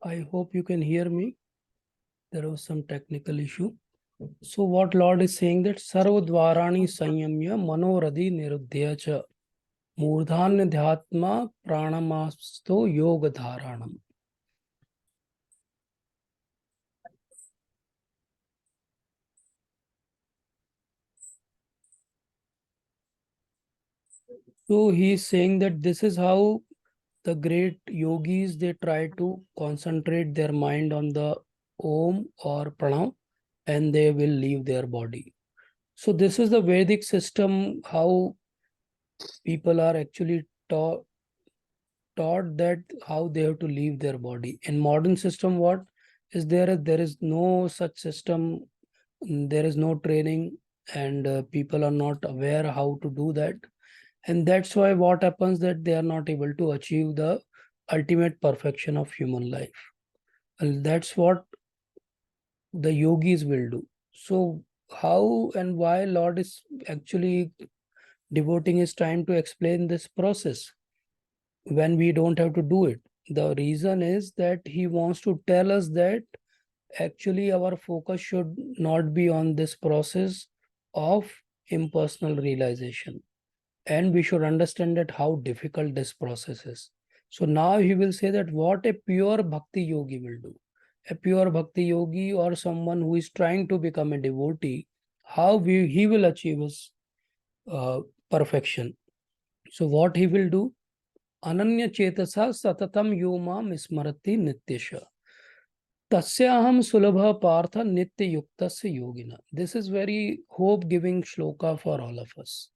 I hope you can hear me. There was some technical issue. So what Lord is saying that Sarvadvarani Sanyamya Manoradhi Niruddhya cha Murdhanya Dhyatma Pranamasto Yoga Dharanam. So he is saying that this is how the great yogis, they try to concentrate their mind on the Om or Pranam and they will leave their body. So this is the Vedic system, how people are actually taught that how they have to leave their body. In modern system, what is there? There is no such system. There is no training, and people are not aware how to do that. And that's why what happens that they are not able to achieve the ultimate perfection of human life. And that's what the yogis will do. So how and why Lord is actually devoting his time to explain this process when we don't have to do it? The reason is that he wants to tell us that actually our focus should not be on this process of impersonal realization. And we should understand that how difficult this process is. So now he will say that what a pure bhakti yogi will do. A pure bhakti yogi or someone who is trying to become a devotee, how he will achieve his perfection. So what he will do? Ananya chetasa satatam yomam smarati nityasha. Tasyaham sulabha partha nitya yuktasya yogina. This is very hope-giving shloka for all of us.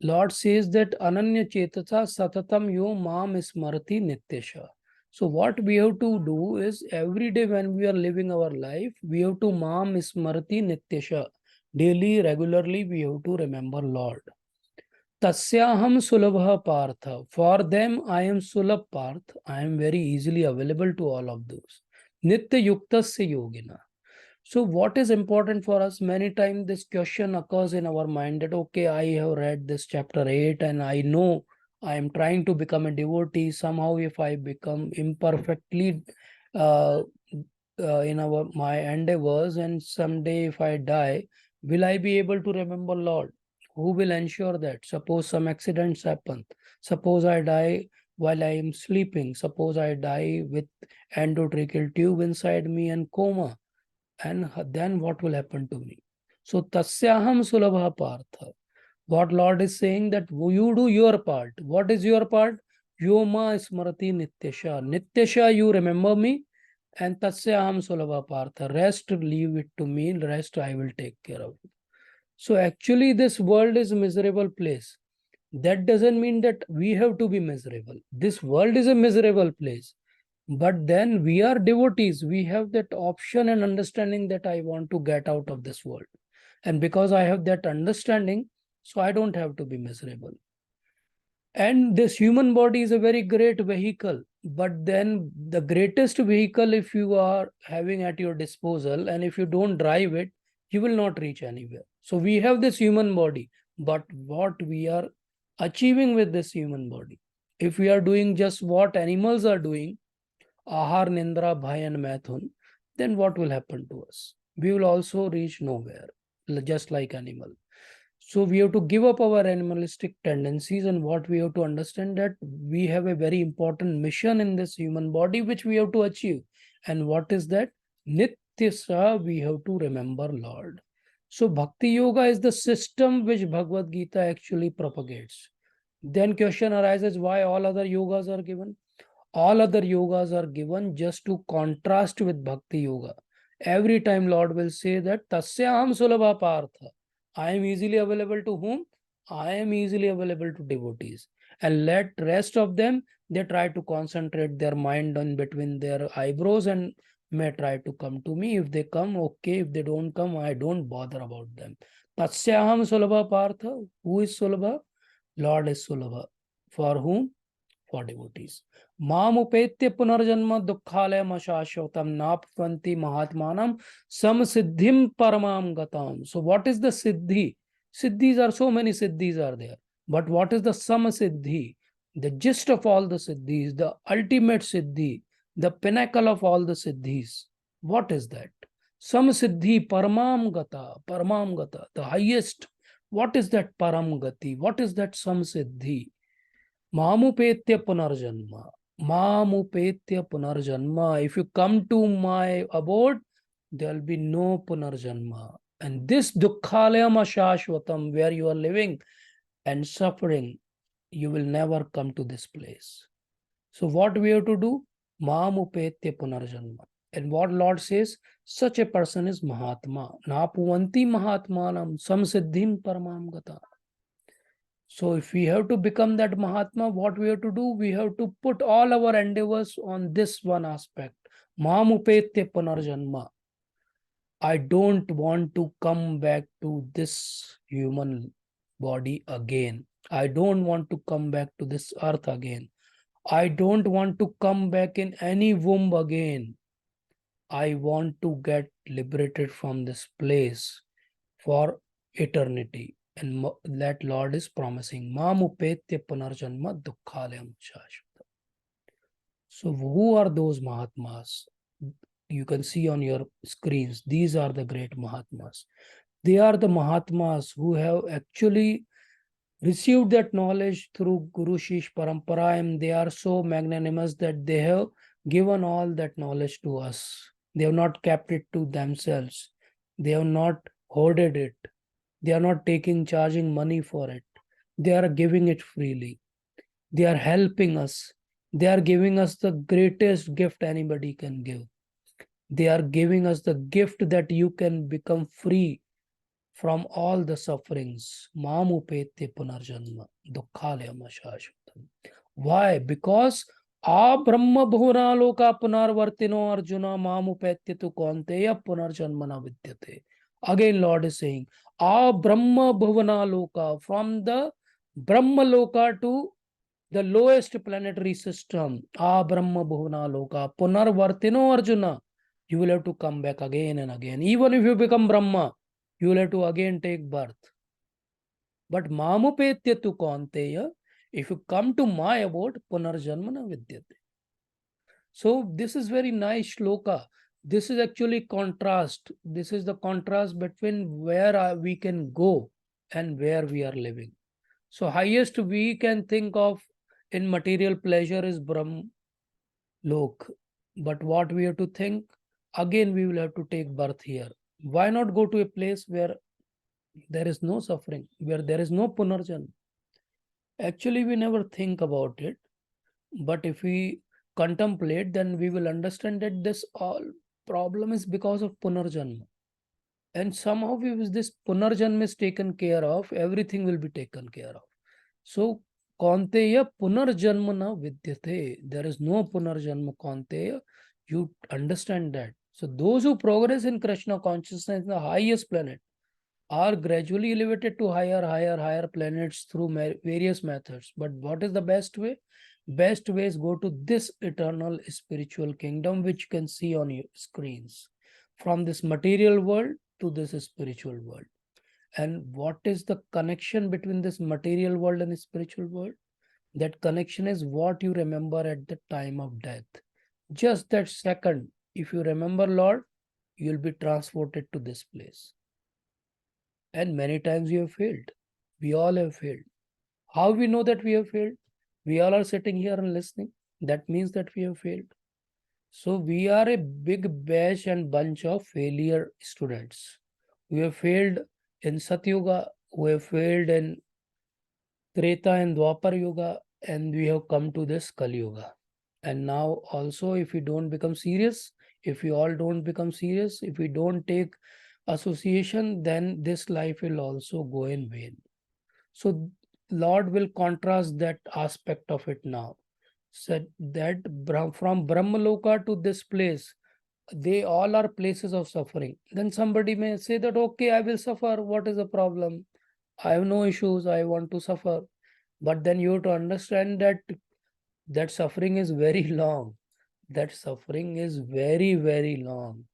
Lord says that Ananya Chetasa Satatam Yo Mam Smarati Nityasha. So what we have to do is every day when we are living our life, we have to Mam Smarati Nityasha. Daily, regularly, we have to remember Lord. Tasyaham Sulabha Partha. For them, I am Sulabh Parth. I am very easily available to all of those. Nitya Yuktasya Yogina. So what is important for us? Many times this question occurs in our mind that, okay, I have read this chapter 8 and I know I am trying to become a devotee. Somehow if I become imperfectly uh, in my endeavors and someday if I die, will I be able to remember Lord? Who will ensure that? Suppose some accidents happen. Suppose I die while I am sleeping. Suppose I die with endotracheal tube inside me and coma. And then what will happen to me? So tasyaham sulabha partha. What Lord is saying that you do your part. What is your part? Yoma smarati nityasha. Nityasha, you remember me. And tasyaham sulabha partha. Rest, leave it to me. Rest, I will take care of it. So actually this world is a miserable place. That doesn't mean that we have to be miserable. This world is a miserable place. But then we are devotees. We have that option and understanding that I want to get out of this world. And because I have that understanding, so I don't have to be miserable. And this human body is a very great vehicle. But then the greatest vehicle, if you are having at your disposal, and if you don't drive it, you will not reach anywhere. So we have this human body. But what we are achieving with this human body? If we are doing just what animals are doing, Ahar, Nindra, Bhai, and Mathun, then what will happen to us? We will also reach nowhere, just like animal. So we have to give up our animalistic tendencies, and what we have to understand that we have a very important mission in this human body which we have to achieve. And what is that? Nityasa, we have to remember Lord. So Bhakti Yoga is the system which Bhagavad Gita actually propagates. Then question arises, why all other yogas are given? All other yogas are given just to contrast with Bhakti Yoga. Every time Lord will say that Tasyaham Sulabha Partha. I am easily available to whom? I am easily available to devotees. And let rest of them, they try to concentrate their mind on between their eyebrows and may try to come to me. If they come, okay. If they don't come, I don't bother about them. Tasyaham Sulabha Partha. Who is Sulabha? Lord is Sulabha. For whom? For devotees. Mamupetya punarjanma dukkhalayam ashashvatam napvanti mahatmanam samsiddhim paramam gatam. So what is the siddhi? Siddhis are so many siddhis are there. But what is the samasiddhi? The gist of all the siddhis, the ultimate siddhi, the pinnacle of all the siddhis. What is that? Samsiddhi paramam gata, the highest. What is that param gati? What is that samsiddhi? Mamupetya punarjanma. Mamupetya punarjanma. If you come to my abode, there will be no punarjanma. And this dukkhalayam ashashvatam, where you are living and suffering, you will never come to this place. So what we have to do? Mamupetya punarjanma. And what Lord says, such a person is Mahatma. Napuvanti Mahatmanam samsiddhim paramam gata. So if we have to become that Mahatma, what we have to do? We have to put all our endeavors on this one aspect. Mamupetya punarjanma. I don't want to come back to this human body again. I don't want to come back to this earth again. I don't want to come back in any womb again. I want to get liberated from this place for eternity. And that Lord is promising. Mamupetya punarjanma dukkhalayam shashvata. So who are those Mahatmas? You can see on your screens. These are the great Mahatmas. They are the Mahatmas who have actually received that knowledge through Guru Shish Parampara, and they are so magnanimous that they have given all that knowledge to us. They have not kept it to themselves. They have not hoarded it. They are not charging money for it. They are giving it freely. They are helping us. They are giving us the greatest gift anybody can give. They are giving us the gift that you can become free from all the sufferings. Mamupetya punarjanma dukkhalayam ashashvatam. Why? Because Brahma bhuvana loka punarvartino Arjuna mamupetya tu kaunteya punarjanmana vidyate. Again, Lord is saying, Brahma bhuvana loka, from the Brahma loka to the lowest planetary system, Brahma bhuvana loka punarvartino Arjuna. You will have to come back again and again. Even if you become Brahma, you will have to again take birth. But mamupetya tu kaunteya, if you come to my abode, punarjanmana vidyate. So this is very nice shloka. This is actually contrast. This is the contrast between where we can go and where we are living. So highest we can think of in material pleasure is Brahm Lok. But what we have to think, again we will have to take birth here. Why not go to a place where there is no suffering, where there is no punarjan? Actually, we never think about it. But if we contemplate, then we will understand that this all problem is because of punarjanma. And somehow if this punarjanma is taken care of, everything will be taken care of. So, kaunteya punarjanmana vidyate. There is no punarjanma, kaunteya. You understand that. So those who progress in Krishna consciousness in the highest planet are gradually elevated to higher planets through various methods. But what is the best way? Best way is go to this eternal spiritual kingdom, which you can see on your screens. From this material world to this spiritual world. And what is the connection between this material world and the spiritual world? That connection is what you remember at the time of death. Just that second, if you remember Lord, you will be transported to this place. And many times you have failed. We all have failed. How we know that we have failed? We all are sitting here and listening. That means that we have failed. So we are a big batch and bunch of failure students. We have failed in Satyuga, we have failed in Treta and Dwapar Yuga, and we have come to this Kali Yuga. And now also, if we don't become serious, if we all don't become serious, if we don't take association, then this life will also go in vain. So Lord will contrast that aspect of it now. Said that from Brahmaloka to this place, they all are places of suffering. Then somebody may say that, okay, I will suffer. What is the problem? I have no issues. I want to suffer. But then you have to understand that that suffering is very long. That suffering is very, very long.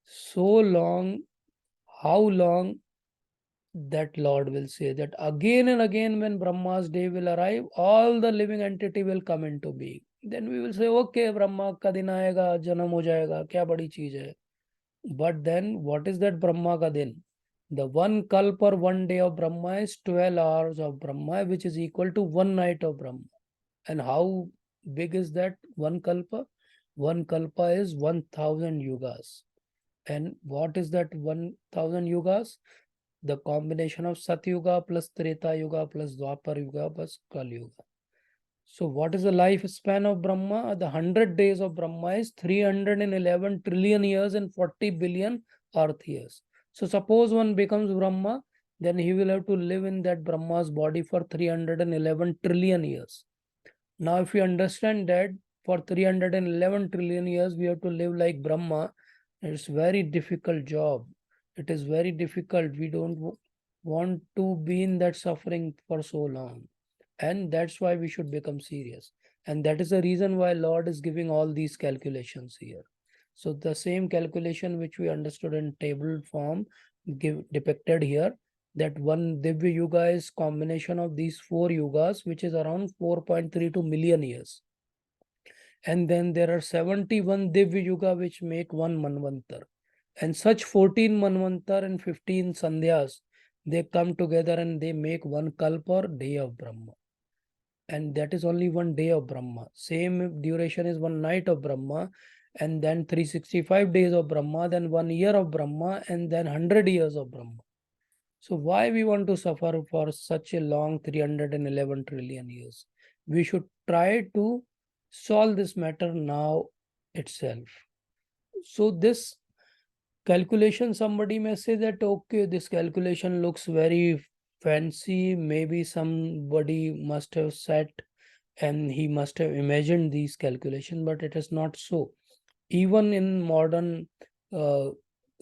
So long, how long, that Lord will say that again and again when Brahma's day will arrive, all the living entity will come into being. Then we will say, okay, Brahma ka din aayega, janam ho jayega, kya badi cheez hai. But then what is that Brahma ka din? The one kalp or one day of Brahma is 12 hours of Brahma, which is equal to one night of Brahma. And how big is that one kalpa? One kalpa is 1000 yugas. And what is that 1000 yugas? The combination of Satyuga plus Treta Yuga plus Dwapar Yuga plus Kali Yuga. So what is the lifespan of Brahma? The 100 days of Brahma is 311 trillion years and 40 billion earth years. So suppose one becomes Brahma, then he will have to live in that Brahma's body for 311 trillion years. Now if we understand that for 311 trillion years we have to live like Brahma, it's very difficult job. It is very difficult. We don't want to be in that suffering for so long. And that's why we should become serious. And that is the reason why Lord is giving all these calculations here. So the same calculation which we understood in table form depicted here, that one Divya Yuga is combination of these 4 yugas, which is around 4.32 million years. And then there are 71 Divya Yuga which make one Manvantar. And such 14 Manvantar and 15 Sandhyas, they come together and they make one Kalpa or day of Brahma. And that is only one day of Brahma. Same duration is one night of Brahma, and then 365 days of Brahma, then 1 year of Brahma, and then 100 years of Brahma. So why we want to suffer for such a long 311 trillion years? We should try to solve this matter now itself. So this calculation, somebody may say that, okay, this calculation looks very fancy. Maybe somebody must have sat and he must have imagined these calculations, but it is not so. Even in modern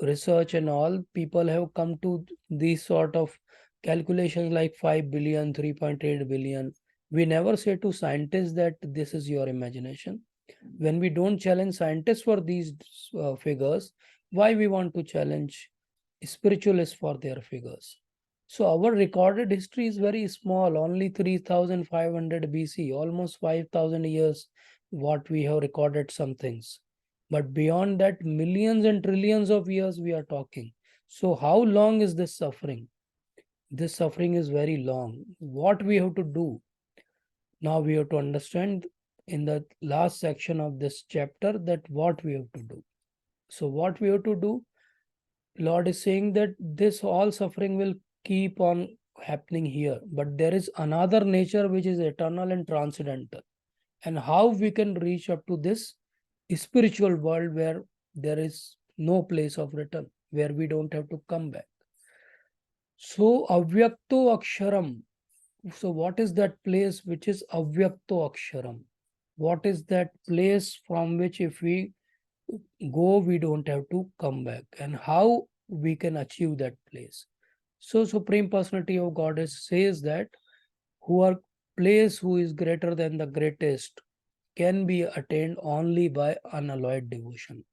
research and all, people have come to these sort of calculations like 5 billion, 3.8 billion. We never say to scientists that this is your imagination. When we don't challenge scientists for these figures, why we want to challenge spiritualists for their figures? So our recorded history is very small, only 3500 BC, almost 5000 years what we have recorded some things. But beyond that, millions and trillions of years we are talking. So how long is this suffering? This suffering is very long. What we have to do? Now we have to understand in the last section of this chapter that what we have to do. So what we have to do, Lord is saying that this all suffering will keep on happening here, but there is another nature which is eternal and transcendental. And how we can reach up to this spiritual world where there is no place of return, where we don't have to come back. So avyakto aksharam. So what is that place which is avyakto aksharam? What is that place from which if we go, we don't have to come back? And how we can achieve that place? So Supreme Personality of Godhead says that who are place who is greater than the greatest can be attained only by unalloyed devotion.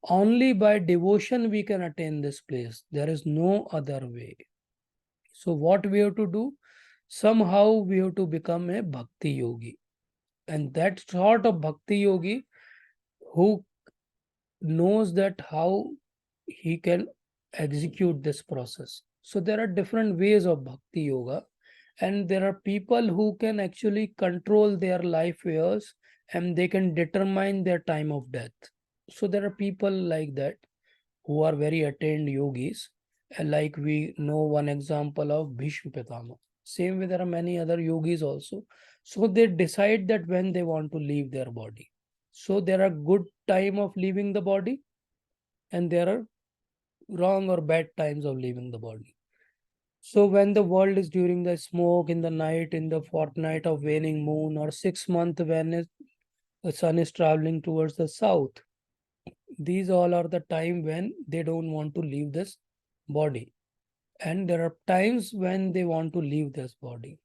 Only by devotion we can attain this place. There is no other way. So what we have to do? Somehow we have to become a bhakti yogi. And that sort of bhakti yogi who knows that how he can execute this process. So there are different ways of bhakti yoga, and there are people who can actually control their life years and they can determine their time of death. So there are people like that who are very attained yogis, and like we know one example of Bhishma Pitama. Same way there are many other yogis also. So they decide that when they want to leave their body. So there are good time of leaving the body and there are wrong or bad times of leaving the body. So when the world is during the smoke, in the night, in the fortnight of waning moon, or 6 month when the sun is traveling towards the south, These all are the time when they don't want to leave this body. And there are times when they want to leave this body.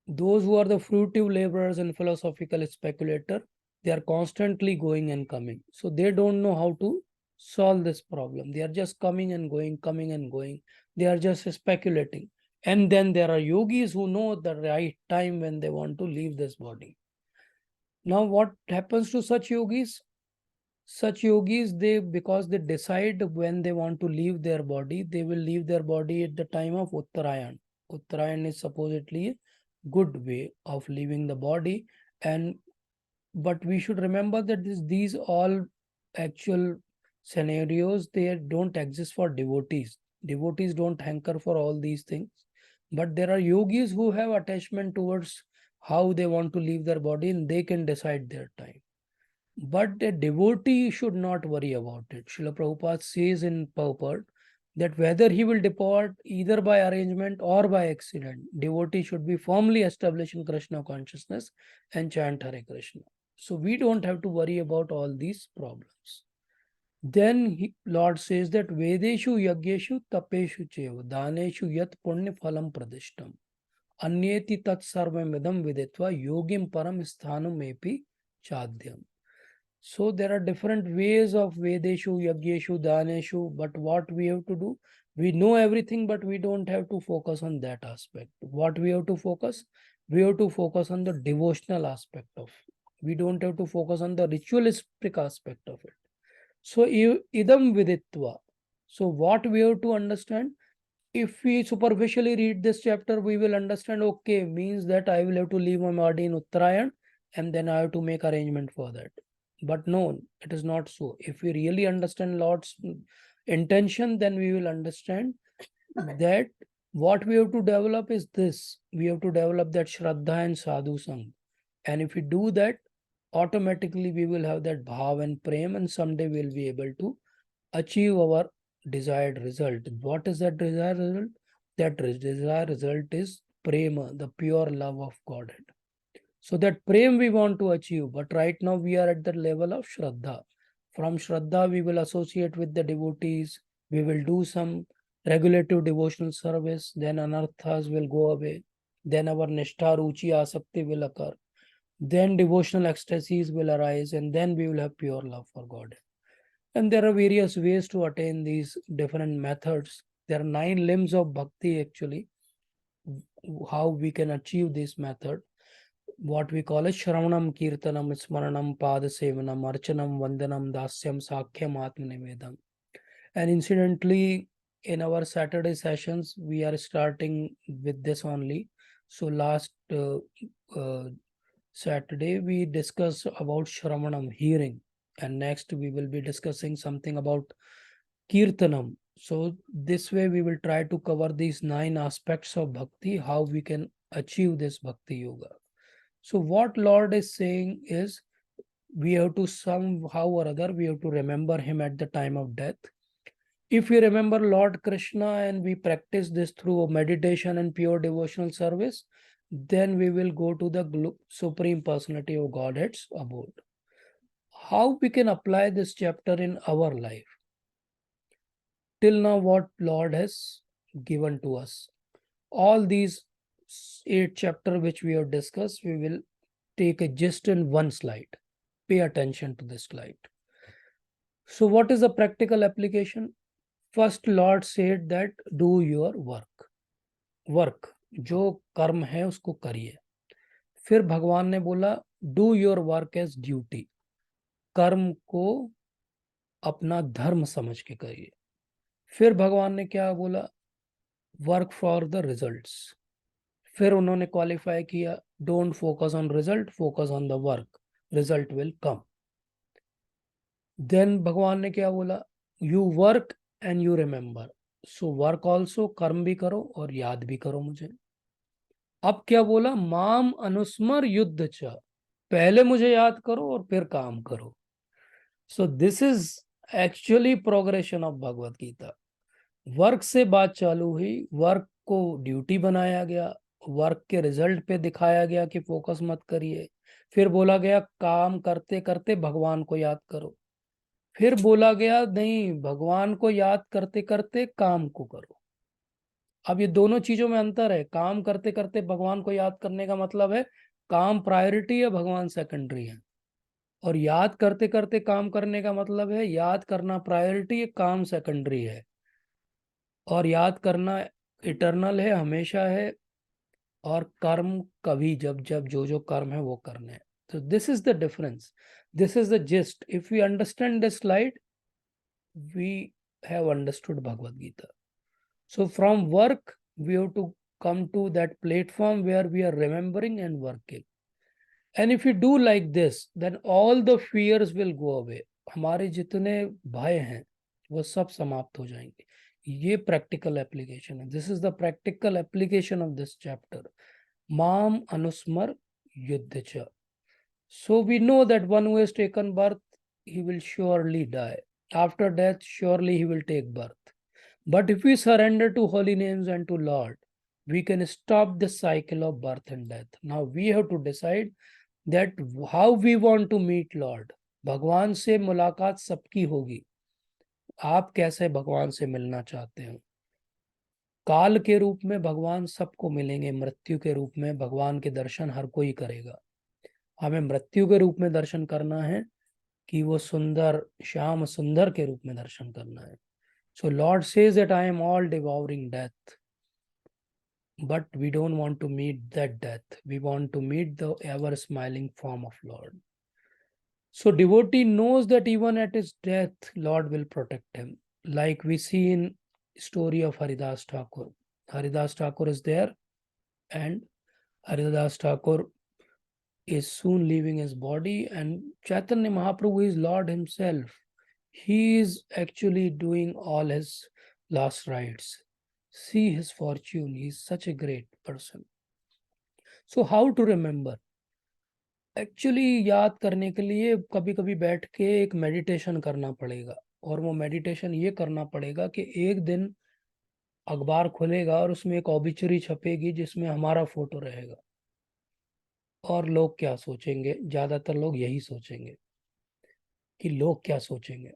Those who are the fruitive laborers and philosophical speculator, they are constantly going and coming. So they don't know how to solve this problem. They are just coming and going, coming and going. They are just speculating. And then there are yogis who know the right time when they want to leave this body. Now, what happens to such yogis? Such yogis, because they decide when they want to leave their body, they will leave their body at the time of Uttarayan. Uttarayan is supposedly a good way of leaving the body, but we should remember that these all actual scenarios, they don't exist for devotees. Devotees don't hanker for all these things, but there are yogis who have attachment towards how they want to leave their body, and they can decide their time. But a devotee should not worry about it. Srila Prabhupada says in purport that whether he will depart either by arrangement or by accident, devotee should be firmly established in Krishna consciousness and chant Hare Krishna. So we don't have to worry about all these problems. Then Lord says that Vedeshu Yagyeshu Tapeshu Cheva Daneshu Yat Punya Phalam Pradishtam Anyeti Tat Sarvamidam Videtva Yogim Param Sthanam Epi Chadyam. So there are different ways of Vedeshu, Yagyeshu, Daneshu, but what we have to do, we know everything, but we don't have to focus on that aspect. What we have to focus? We have to focus on the devotional aspect of it. We don't have to focus on the ritualistic aspect of it. So idam viditva. So what we have to understand? If we superficially read this chapter, we will understand, okay, means that I will have to leave my body in Uttarayan and then I have to make arrangement for that. But no, it is not so. If we really understand Lord's intention, then we will understand that what we have to develop is this. We have to develop that Shraddha and Sadhu Sang. And if we do that, automatically we will have that Bhav and Prem, and someday we'll be able to achieve our desired result. What is that desired result? That desired result is Prema, the pure love of Godhead. So that Prem we want to achieve, but right now we are at the level of Shraddha. From Shraddha we will associate with the devotees, we will do some regulative devotional service, then anarthas will go away, then our Nishtha, Ruchi, Asakti will occur, then devotional ecstasies will arise, and then we will have pure love for God. And there are various ways to attain these different methods. There are 9 limbs of bhakti actually, how we can achieve this method. What we call as Shravanam, Kirtanam, Smaranam, Padasevanam, Archanam, Vandanam, Dasyam, Sakhyam, Atmanivedam. And incidentally, in our Saturday sessions, we are starting with this only. So last Saturday, we discussed about Shravanam, hearing. And next, we will be discussing something about Kirtanam. So this way, we will try to cover these 9 aspects of bhakti, how we can achieve this bhakti yoga. So what Lord is saying is, we have to somehow or other, we have to remember him at the time of death. If we remember Lord Krishna and we practice this through meditation and pure devotional service, then we will go to the Supreme Personality of Godhead's abode. How we can apply this chapter in our life? Till now, what Lord has given to us. All these 8 chapters which we have discussed, we will take a gist in one slide. Pay attention to this slide. So what is the practical application? First, Lord said that do your work. Work, जो कर्म है उसको करिए. फिर भगवान ने बोला do your work as duty. कर्म को अपना धर्म समझ के करिए. फिर भगवान ने क्या बोला? Work for the results. फिर उन्होंने क्वालिफाई किया, don't focus on result, focus on the work, result will come. Then भगवान ने क्या बोला? You work and you remember. So work also, कर्म भी करो और याद भी करो मुझे. अब क्या बोला? माम अनुस्मर युद्ध च. पहले मुझे याद करो और फिर काम करो. So this is actually progression of Bhagavad Gita. Work से बात चालू हुई, वर्क को ड्यूटी बनाया गया, वर्क के रिजल्ट पे दिखाया गया कि फोकस मत करिए. फिर बोला गया काम करते करते भगवान को याद करो. फिर बोला गया नहीं, भगवान को याद करते करते काम को करो। अब ये दोनों चीजों में अंतर है। काम करते करते भगवान को याद करने का मतलब है काम प्रायोरिटी है, भगवान सेकेंडरी है। और याद करते करते काम करने का मतलब है याद करना प्रायोरिटी है, काम सेकेंडरी है। और याद करना इटर्नल है, हमेशा है। और कर्म कभी जब जब जो जो कर्म है वो करने हैं। तो this is the difference, this is the gist. If we understand this slide, we have understood Bhagavad Gita. So from work, we have to come to that platform where we are remembering and working. And if we do like this, then all the fears will go away. हमारे जितने भय हैं वो सब समाप्त हो जाएंगे। ये प्रैक्टिकल एप्लीकेशन है। This is the practical application of this chapter. माम अनुस्मर युद्ध च। So we know that one who has taken birth, he will surely die. After death, surely he will take birth. But if we surrender to holy names and to Lord, we can stop the cycle of birth and death. Now we have to decide that how we want to meet Lord. भगवान से मुलाकात सबकी होगी। आप कैसे भगवान से मिलना चाहते हो? काल के रूप में भगवान सबको मिलेंगे, मृत्यु के रूप में भगवान के दर्शन हर कोई करेगा। हमें मृत्यु के रूप में दर्शन करना है कि वो सुंदर श्याम सुंदर के रूप में दर्शन करना है। So lord says that I am all devouring death, but we don't want to meet that death, we want to meet the ever smiling form of lord. So devotee knows that even at his death, Lord will protect him. Like we see in story of Haridas Thakur. Haridas Thakur is there, and Haridas Thakur is soon leaving his body, and Chaitanya Mahaprabhu is Lord himself. He is actually doing all his last rites. See his fortune. He is such a great person. So how to remember? Actually याद करने के लिए कभी कभी बैठ के एक meditation करना पड़ेगा। और वो मेडिटेशन ये करना पड़ेगा कि एक दिन अखबार खुलेगा और उसमें एक ऑबिचुरी छपेगी जिसमें हमारा फोटो रहेगा। और लोग क्या सोचेंगे? ज्यादातर लोग यही सोचेंगे कि लोग क्या सोचेंगे।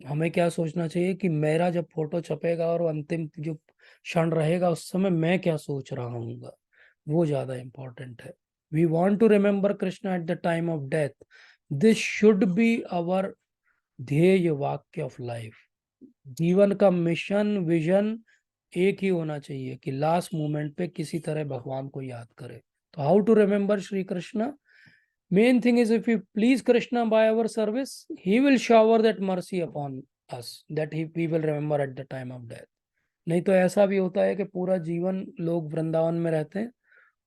हमें क्या सोचना चाहिए कि मेरा जब फोटो छपेगा और अंतिम जो क्षण रहेगा उस समय मैं क्या सोच रहा हूँ, वो ज्यादा इंपॉर्टेंट है। We want to remember Krishna at the time of death. This should be our ध्येय वाक्य ऑफ लाइफ। जीवन का मिशन विजन एक ही होना चाहिए कि लास्ट मोमेंट पे किसी तरह भगवान को याद करे। तो how to remember Shri Krishna? Main thing is if we please Krishna by our service, he will shower that mercy upon us that we will remember at the time of death. नहीं तो ऐसा भी होता है कि पूरा जीवन लोग वृंदावन में रहते हैं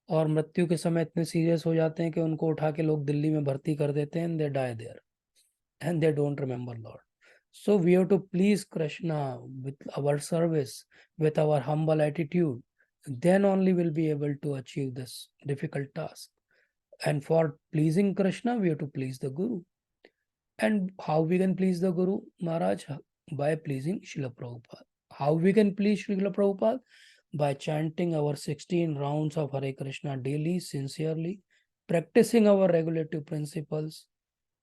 और मृत्यु के समय इतने सीरियस हो जाते हैं कि उनको उठा के लोग दिल्ली में भर्ती कर देते हैं, and they die there and they don't remember Lord. So we have to please Krishna with our service, with our humble attitude. Then only we'll be able to achieve this difficult task. And for pleasing Krishna, we have to please the Guru. And how we can please the Guru, Maharaj? By pleasing Srila Prabhupada. How we can please Srila Prabhupada? By chanting our 16 rounds of Hare Krishna daily, sincerely, practicing our regulative principles,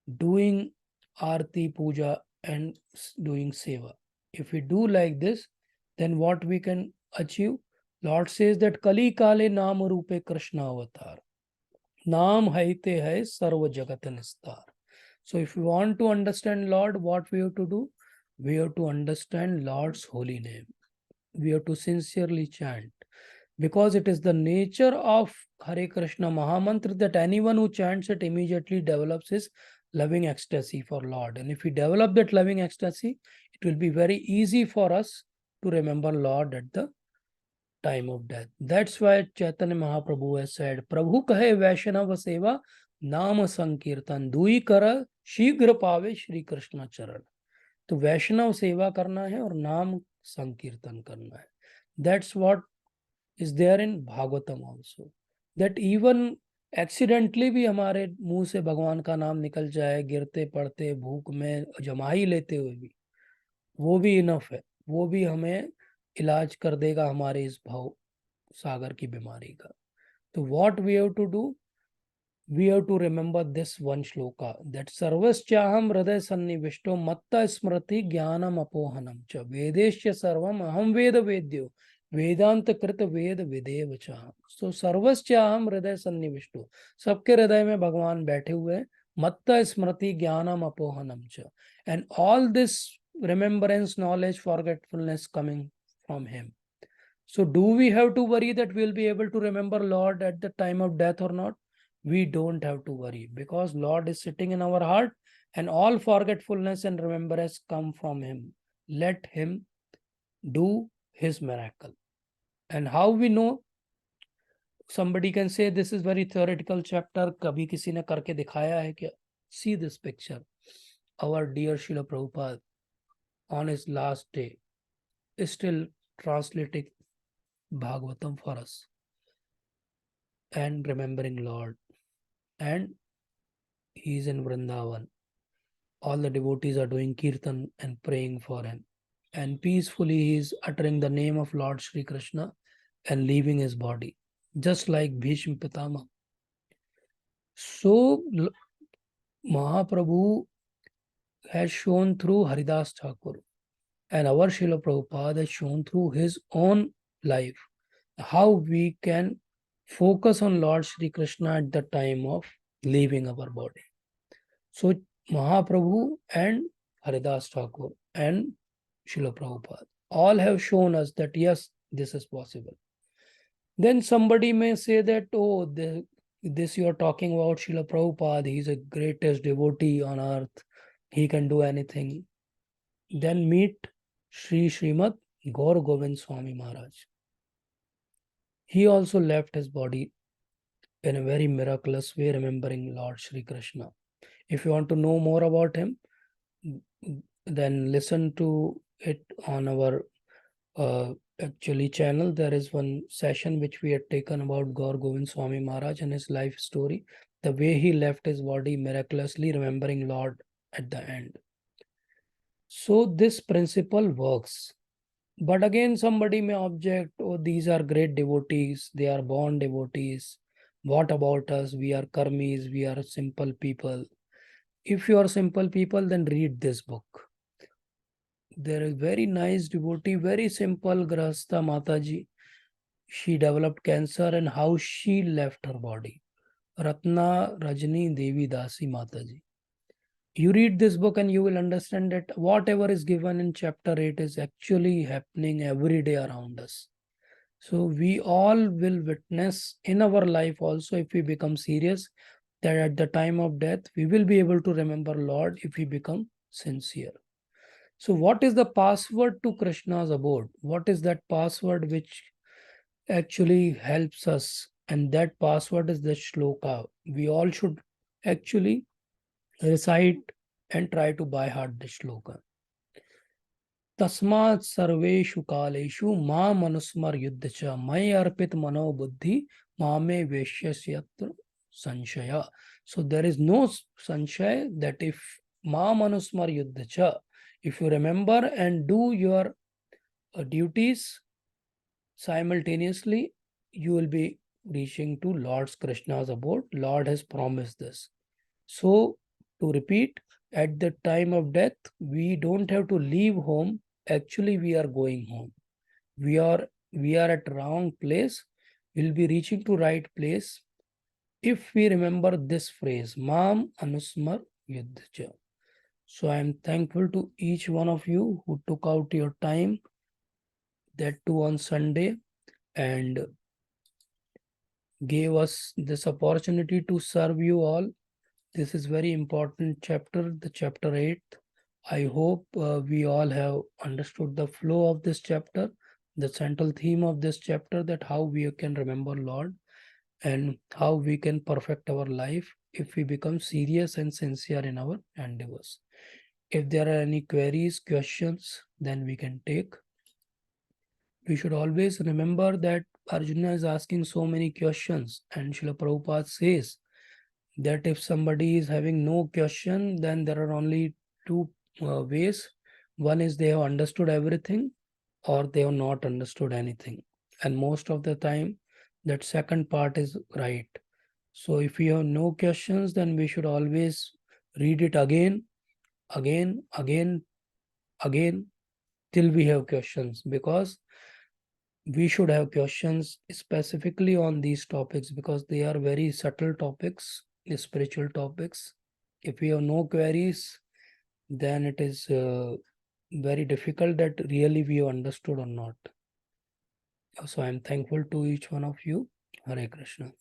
doing Arti, Puja, and doing Seva. If we do like this, then what we can achieve? Lord says that Kali Kale Naam Rupe Krishna Avatar. नाम हैते है सर्व जगत निस्तार. So if we want to understand Lord, what we have to do? We have to understand Lord's holy name. We have to sincerely chant, because it is the nature of Hare Krishna Mahamantra that anyone who chants it immediately develops his loving ecstasy for Lord. And if we develop that loving ecstasy, it will be very easy for us to remember Lord at the time of death. That's why Chaitanya Mahaprabhu has said, Prabhu kahe Vaishnava seva नाम संकीर्तन दुई कर शीघ्र पावे श्री कृष्ण चरण. तो वैष्णव सेवा करना है और नाम संकीर्तन करना है. That's what is there in Bhagavatam also. That even accidentally भी हमारे मुंह से भगवान का नाम निकल जाए, गिरते पड़ते भूख में जमाई लेते हुए भी, वो भी इनफ है. वो भी हमें इलाज कर देगा हमारे इस भाव सागर की बीमारी का. तो what we have to do? we have to remember this one shloka, that sarvaschaham hriday sannivishto matta smriti jnanam apohanam cha vedesya sarvam aham veda vedyo vedanta krita veda videv cha. So sarvaschaham hriday sannivishto, सबके हृदय में भगवान बैठे हुए हैं, matta smriti jnanam apohanam cha, and all this remembrance, knowledge, forgetfulness coming from him. So do we have to worry that we'll be able to remember Lord at the time of death or not? We don't have to worry, because Lord is sitting in our heart and all forgetfulness and remembrance come from him. Let him do his miracle. And how we know? Somebody can say this is very theoretical chapter. कभी किसी ने करके दिखाया है क्या? See this picture. Our dear Srila Prabhupada on his last day is still translating Bhagavatam for us and remembering Lord. And he is in Vrindavan. All the devotees are doing kirtan and praying for him. And peacefully he is uttering the name of Lord Sri Krishna and leaving his body, just like Bhishma Pitama. So Mahaprabhu has shown through Haridas Thakur, and our Srila Prabhupada has shown through his own life how we can focus on Lord Sri Krishna at the time of leaving our body. So Mahaprabhu and Haridas Thakur and Srila Prabhupada all have shown us that yes, this is possible. Then somebody may say that, oh, this you are talking about Srila Prabhupada, he is the greatest devotee on earth, he can do anything. Then meet Sri Srimad Gaur Govind Swami Maharaj. He also left his body in a very miraculous way, remembering Lord Sri Krishna. If you want to know more about him, then listen to it on our actually channel. There is one session which we had taken about Gaur Govind Swami Maharaj and his life story, the way he left his body miraculously, remembering Lord at the end. So this principle works. But again, somebody may object, oh, these are great devotees, they are born devotees. What about us? We are karmis, we are simple people. If you are simple people, then read this book. There is very nice devotee, very simple Grahastha Mataji. She developed cancer and how she left her body. Ratna Rajni Devi Dasi Mataji. You read this book and you will understand that whatever is given in chapter 8 is actually happening every day around us. So we all will witness in our life also, if we become serious, that at the time of death, we will be able to remember Lord if we become sincere. So what is the password to Krishna's abode? What is that password which actually helps us? And that password is the shloka. We all should actually recite and try to by heart the shloka. Tasmat sarveshu kaleshu ma manusmar yuddhacha may arpit mano buddhi mame vesyasyatra sanshaya. So there is no sanshaya that if ma manusmar yuddhacha, if you remember and do your duties simultaneously, you will be reaching to Lord Krishna's abode. Lord has promised this. So to repeat, at the time of death, we don't have to leave home. Actually, we are going home. We are at wrong place. We'll be reaching to right place if we remember this phrase, Mam Anusmar Yuddhacha. So I am thankful to each one of you who took out your time, that too on Sunday, and gave us this opportunity to serve you all. This is very important chapter, the chapter 8. I hope we all have understood the flow of this chapter, the central theme of this chapter, that how we can remember Lord and how we can perfect our life if we become serious and sincere in our endeavors. If there are any queries, questions, then we can take. We should always remember that Arjuna is asking so many questions, and Srila Prabhupada says that if somebody is having no question, then there are only two ways. One is they have understood everything, or they have not understood anything. And most of the time, that second part is right. So if we have no questions, then we should always read it again, again, till we have questions, because we should have questions specifically on these topics, because they are very subtle topics, spiritual topics. If we have no queries, then it is very difficult that really we have understood or not. So I am thankful to each one of you. Hare Krishna.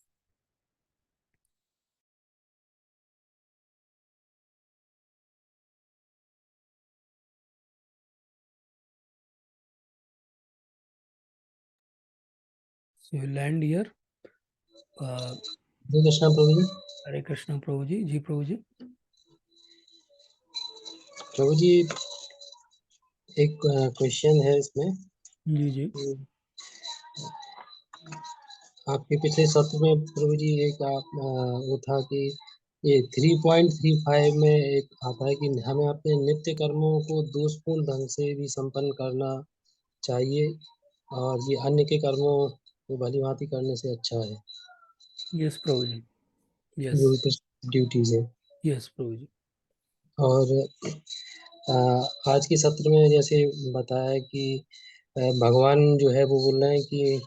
So we'll end here. हरे कृष्णा प्रभु जी। हरे कृष्ण प्रभु जी। जी प्रभु जी। प्रभु जी एक question है इसमें। जी जी। आपके पिछले सत्र में प्रभु जी एक वो था कि ये 3.35 में एक आता है कि हमें अपने नित्य कर्मों को दोषपूर्ण ढंग से भी संपन्न करना चाहिए और ये अन्य के कर्मों को भली भांति करने से अच्छा है। यस प्रभु जी। यस जो भी ड्यूटीज है। यस प्रभु जी। और आज के सत्र में जैसे बताया कि भगवान जो है वो बोल रहे हैं कि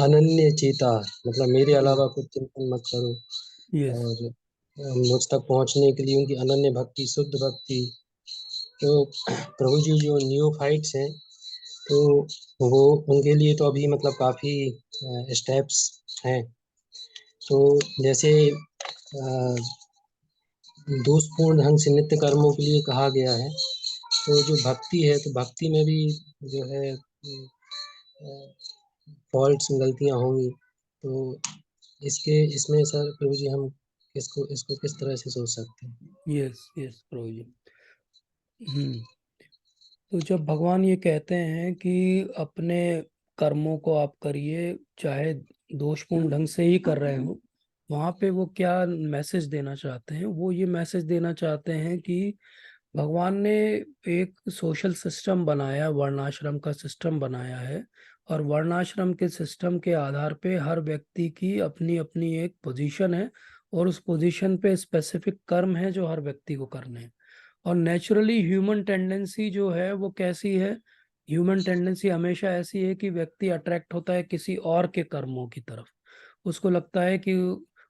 अनन्य चेता, मतलब मेरे अलावा कुछ चिंतन मत करो। यस और मुझ तक पहुंचने के लिए उनकी अनन्य भक्ति, शुद्ध भक्ति। तो प्रभु जी जो न्यूफाइट्स हैं तो वो उनके लिए तो अभी मतलब काफ़ी स्टेप्स हैं। तो जैसे दोषपूर्ण ढंग से नित्य कर्मों के लिए कहा गया है, तो जो भक्ति है तो भक्ति में भी जो है फॉल्ट्स, गलतियां होंगी। तो इसमें सर प्रभु जी हम इसको किस तरह से सोच सकते हैं? यस यस प्रभु जी। तो जब भगवान ये कहते हैं कि अपने कर्मों को आप करिए, चाहे दोषपूर्ण ढंग से ही कर रहे हो, वहां पे वो क्या मैसेज देना चाहते हैं? वो ये मैसेज देना चाहते हैं कि भगवान ने एक सोशल सिस्टम बनाया, वर्णाश्रम का सिस्टम बनाया है, और वर्णाश्रम के सिस्टम के आधार पे हर व्यक्ति की अपनी अपनी एक पोजीशन है, और उस पोजीशन पे स्पेसिफिक कर्म है जो हर व्यक्ति को करने हैं। और नेचुरली ह्यूमन टेंडेंसी जो है वो कैसी है? ह्यूमन टेंडेंसी हमेशा ऐसी है कि व्यक्ति अट्रैक्ट होता है किसी और के कर्मों की तरफ। उसको लगता है कि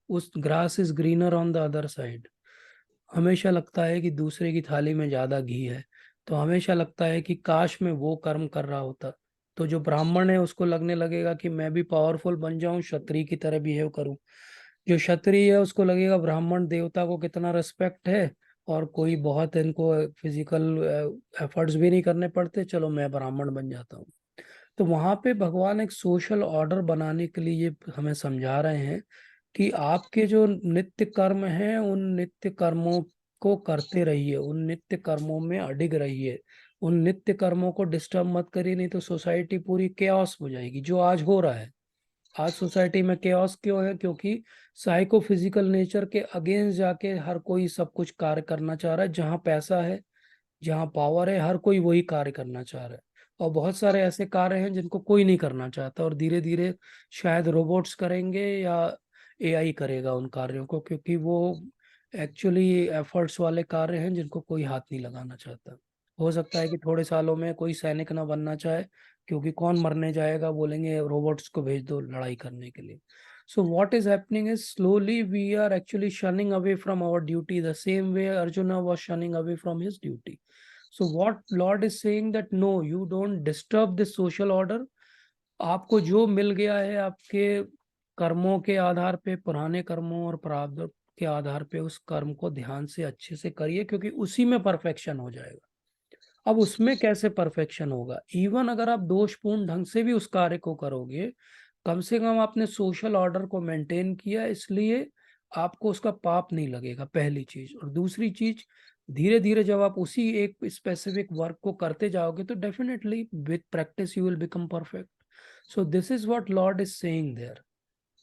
उस grass is greener on the other side. हमेशा लगता है कि दूसरे की थाली में ज्यादा घी है। तो हमेशा लगता है कि काश मैं वो कर्म कर रहा होता। तो जो ब्राह्मण है उसको लगने लगेगा कि मैं भी पावरफुल बन जाऊं, क्षत्रिय की तरह बिहेव करूं। जो क्षत्रिय है उसको लगेगा ब्राह्मण देवता को कितना रिस्पेक्ट है, और कोई बहुत इनको फिजिकल एफर्ट्स भी नहीं करने पड़ते, चलो मैं ब्राह्मण बन जाता हूँ। तो वहां पे भगवान एक सोशल ऑर्डर बनाने के लिए ये हमें समझा रहे हैं कि आपके जो नित्य कर्म हैं उन नित्य कर्मों को करते रहिए, उन नित्य कर्मों में अडिग रहिए, उन नित्य कर्मों को डिस्टर्ब मत करिए, नहीं तो सोसाइटी पूरी केओस हो जाएगी, जो आज हो रहा है। आज सोसाइटी में केओस क्यों है? क्योंकि साइको फिजिकल नेचर के अगेंस्ट जाके हर कोई सब कुछ कार्य करना चाह रहा है। जहां पैसा है, जहाँ पावर है, हर कोई वही कार्य करना चाह रहा है। और बहुत सारे ऐसे कार्य हैं जिनको कोई नहीं करना चाहता, और धीरे धीरे शायद रोबोट्स करेंगे या एआई करेगा उन कार्यों को, क्योंकि वो एक्चुअली एफर्ट्स वाले कार्य हैं जिनको कोई हाथ नहीं लगाना चाहता। हो सकता है कि थोड़े सालों में कोई सैनिक ना बनना चाहे, क्योंकि कौन मरने जाएगा, बोलेंगे रोबोट्स को भेज दो लड़ाई करने के लिए। So what is happening is slowly we are actually shunning away from our duty, the same way Arjuna was shunning away from his duty. So what Lord is saying that no, you don't disturb this social order. आपको जो मिल गया है आपके कर्मों के आधार पे, पुराने कर्मों और प्रारब्ध के आधार पे, उस कर्म को ध्यान से अच्छे से करिए, क्योंकि उसी में परफेक्शन हो जाएगा। अब उसमें कैसे परफेक्शन होगा? इवन अगर आप दोषपूर्ण ढंग से भी उस कार्य को करोगे, कम से कम आपने सोशल ऑर्डर को मेंटेन किया, इसलिए आपको उसका पाप नहीं लगेगा, पहली चीज। और दूसरी चीज, धीरे धीरे जब आप उसी एक स्पेसिफिक वर्क को करते जाओगे तो definitely with practice you will become perfect. So this is what lord is saying there.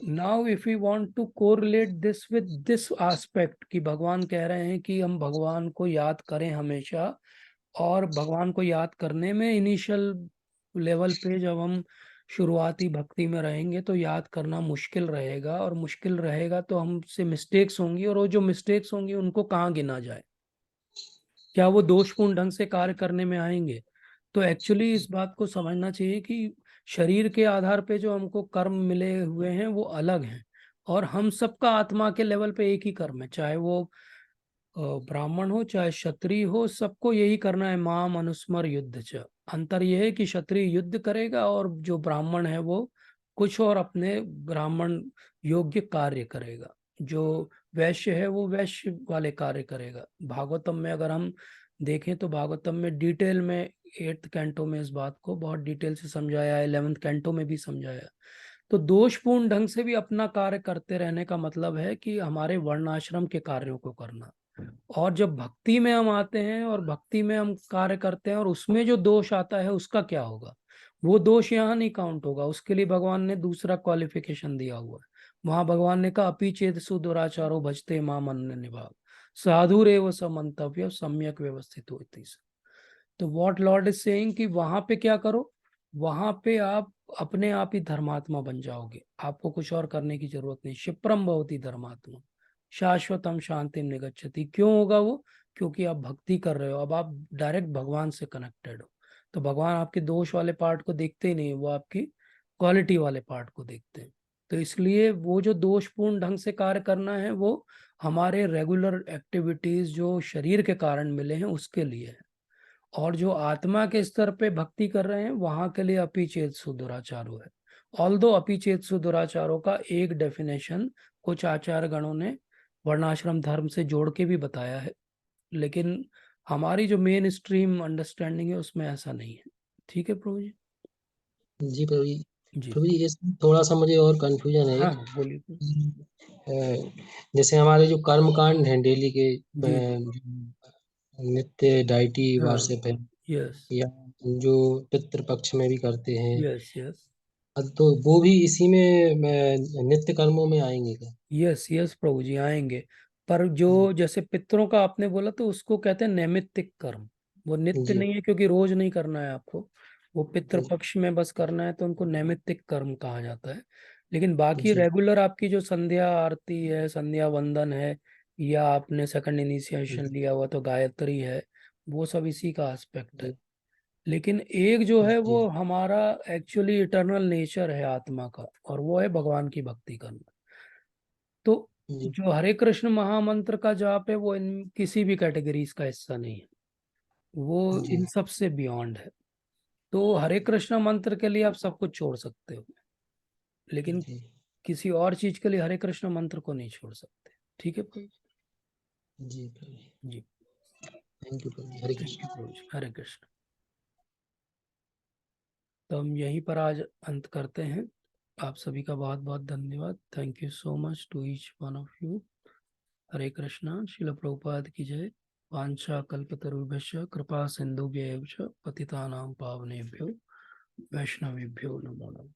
Now if you want to correlate this with this aspect, कि भगवान कह रहे हैं कि हम भगवान को याद करें हमेशा, और भगवान को याद करने में इनिशियल लेवल पे जब हम शुरुआती भक्ति में रहेंगे तो याद करना मुश्किल रहेगा, और मुश्किल रहेगा तो हमसे मिस्टेक्स होंगी, और वो जो मिस्टेक्स होंगी उनको कहाँ गिना जाए, क्या वो दोषपूर्ण ढंग से कार्य करने में आएंगे। तो एक्चुअली इस बात को समझना चाहिए कि शरीर के आधार पे जो हमको कर्म मिले हुए हैं वो अलग हैं, और हम सबका आत्मा के लेवल पे एक ही कर्म है, चाहे वो ब्राह्मण हो चाहे क्षत्रिय हो, सबको यही करना है, माम अनुस्मर युद्ध च। अंतर यह है कि क्षत्रिय युद्ध करेगा और जो ब्राह्मण है वो कुछ और अपने ब्राह्मण योग्य कार्य करेगा, जो वैश्य है वो वैश्य वाले कार्य करेगा। भागवतम में अगर हम देखें तो भागवतम में डिटेल में 8th कैंटो में इस बात को बहुत डिटेल से समझाया है, 11th कैंटो में भी समझाया है। तो दोषपूर्ण ढंग से भी अपना कार्य करते रहने का मतलब है कि हमारे वर्णाश्रम के कार्यों को करना। और जब भक्ति में हम आते हैं और भक्ति में हम कार्य करते हैं और उसमें जो दोष आता है उसका क्या होगा, वो दोष यहाँ नहीं काउंट होगा, उसके लिए भगवान ने दूसरा क्वालिफिकेशन दिया हुआ है। वहां भगवान ने कहा अपि चेत सुदुराचारो भजते माम अन्य निभाग साधुरेव समंतव्य सम्यक व्यवस्थित होती। तो व्हाट लॉर्ड इज सेइंग कि वहां पे क्या करो, वहां पे आप अपने आप ही धर्मात्मा बन जाओगे, आपको कुछ और करने की जरूरत नहीं। क्षिप्रम भवति धर्मात्मा शाश्वतम शांति निगच्छति। क्यों होगा वो? क्योंकि आप भक्ति कर रहे हो, अब आप डायरेक्ट भगवान से कनेक्टेड हो। तो भगवान आपके दोष वाले पार्ट को देखते ही नहीं, वो आपकी क्वालिटी वाले पार्ट को देखते हैं। तो इसलिए वो जो दोषपूर्ण ढंग से कार्य करना है वो हमारे रेगुलर एक्टिविटीज जो शरीर के कारण मिले हैं उसके लिए है, और जो आत्मा के स्तर पे भक्ति कर रहे हैं वहां के लिए अपिचेत सुदुराचारो है। ऑल्दो अपिचेत सुदुराचारों का एक डेफिनेशन कुछ आचार्य गणों ने वर्णाश्रम धर्म से जोड़ के भी बताया है, लेकिन हमारी जो मेन स्ट्रीम अंडरस्टैंडिंग है उसमें ऐसा नहीं है। ठीक है प्रभु जी। जी प्रभु जी। जी प्रभु जी, इसमें थोड़ा सा मुझे और कंफ्यूजन है हाँ एक हाँ, बोलिए प्रभु। कि, जैसे हमारे जो कर्म कांड हैं डेली के, जी जी। जो नित्य डाइटी हाँ वार्षिक है, यस या जो पितृपक्ष में भी करते हैं, यस यस तो वो भी इसी में नित्य कर्मों में आएंगे क्या? यस यस प्रभु जी आएंगे। पर जो जैसे पितरों का आपने बोला तो उसको कहते हैं नैमित्तिक कर्म, वो नित्य जी नहीं है क्योंकि रोज नहीं करना है आपको, वो पितृ जी पक्ष में बस करना है, तो उनको नैमित्तिक कर्म कहा जाता है। लेकिन बाकी जी रेगुलर आपकी जो संध्या आरती है, संध्या वंदन है, या आपने सेकंड इनिशिएशन लिया हुआ तो गायत्री है, वो सब इसी का एस्पेक्ट है। जी लेकिन एक जो है जी वो हमारा एक्चुअली इटर्नल नेचर है आत्मा का, और वो है भगवान की भक्ति करना। तो जी जो हरे कृष्ण महामंत्र का जाप है वो इन किसी भी कैटेगरीज का हिस्सा नहीं है, वो जी इन सब से बियॉन्ड है। तो हरे कृष्ण मंत्र के लिए आप सब कुछ छोड़ सकते हो, लेकिन जी किसी और चीज के लिए हरे कृष्ण मंत्र को नहीं छोड़ सकते। ठीक है prabhu ji prabhu ji. Ji. Thank you prabhu ji. Hare thank you Krishna. Prabhu ji, Hare Krishna. तो हम यहीं पर आज अंत करते हैं। आप सभी का बहुत बहुत धन्यवाद। Thank you so much to each one of you. Hare Krishna. Srila Prabhupada की जय। वाञ्छा कल्पतरुभ्यश्च कृपा सिन्धुभ्यैव च पतितानां पावनेभ्यो वैष्णवेभ्यो नमो नमः।